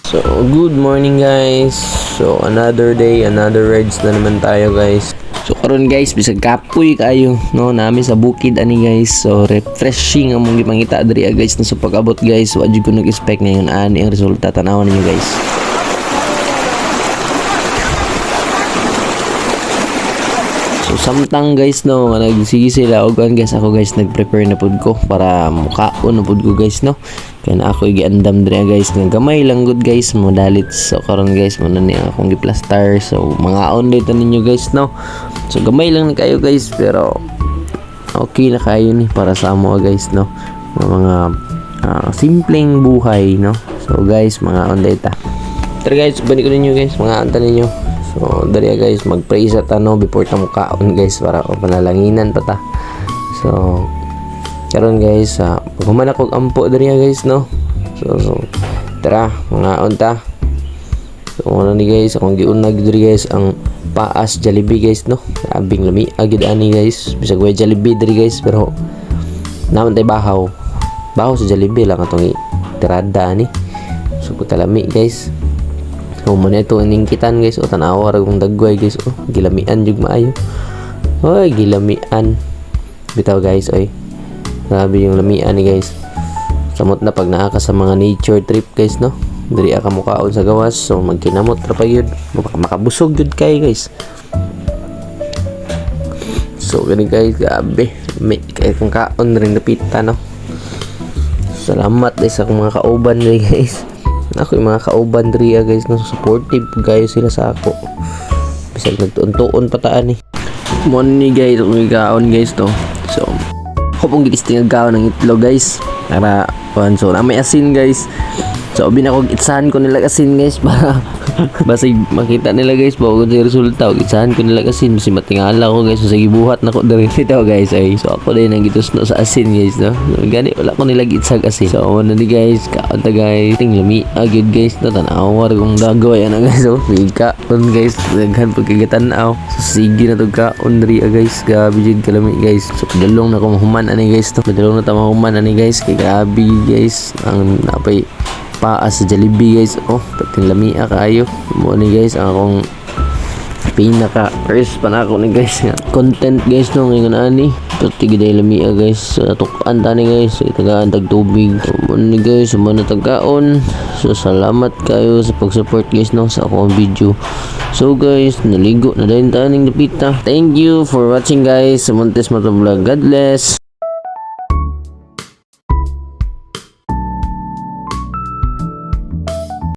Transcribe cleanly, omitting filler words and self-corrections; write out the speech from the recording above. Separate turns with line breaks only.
So, good morning guys. So, another day, another rides na naman tayo guys. So, karon guys, bisag kapoy kayo, no, nami sa bukid ani guys. So, refreshing ang mong gipangita diri guys na sa pag-abot guys. Wa jud ko nag-expect ngayon ani ang resulta, tanawan ninyo guys. So, samtang guys no, nagsige sila og guys ako guys nag-prepare na pud ko para mukaon na pud ko guys no. Kaya ako giandam diri guys nga gamay lang good guys modalit. So karon guys mo na ni akong giplastar. So mga on dito ninyo guys no. So gamay lang ni kayo guys pero okay na kayo ni para sa amo guys no. Mga simpleng buhay no. So guys mga on data. Tara guys, balik ko ninyo guys mga anta ninyo. So dali guys mag-pray sa tano before ta mukaon guys para panalanginan pa ta. So karon guys paghuman ako ampo diri guys no. So tara mga unta. So ano ni guys akong giunag diri guys ang Paas Jollibee guys no. Abing lami agid ani guys bisag way Jollibee diri guys pero naman tay bahaw sa Jollibee lang atong tirada ani. So kutalami guys. So muna ito iningkitan guys o tanawa ra kong dagway guys o gilamian jud maayo. Oy gilamian bitaw guys oy. Grabe yung lamian ni guys. Samot na pag naa ka sa mga nature trip guys no. Diri ka mukaon sa gawas so magkinamot ra pa gyud. Makabusog gyud kay guys. So gani guys grabe. May kay kung kaon ring napita no. Salamat guys sa akong mga kauban diri guys. Ako yung mga kauban diri guys no supportive guys sila sa ako. Bisag nagtuon-tuon pataan ni. Mo ni guys ang kaon guys to. So ako pong gitisting agaw ng itlog guys para so na may asin guys. So bin ako gitsahan ko nila asin guys para basig makita nila guys bago yung resulta. Gitsahan ko nila asin si matingala ko guys so sige buhat na ko diri dito guys ay. So ako din ang gitusno sa asin guys no. Gani wala ko nila gitsag asin. So ano ni guys kaunta guys ting lami agad guys no tanawa kung dagway ana guys so mika on guys daghan pagkagatan-aw. So sige na to ka on diri guys gabi jud kalami guys. So padulong na ko mahuman ani guys to padulong na ta mahuman ani guys kay gabi guys ang napay Paas Jollibee guys. Oh pating lamia kayo mo ni guys ang akong pinaka first pa na ako ni guys nga content guys no ngayon ani pati giday lamia guys tukan tani guys itagaan tag tubig mo ni guys mo na tagkaon. So salamat kayo sa pag-support guys no sa akong video. So guys naligo na din taning napita. Thank you for watching guys sa Montes Motovlog. God bless.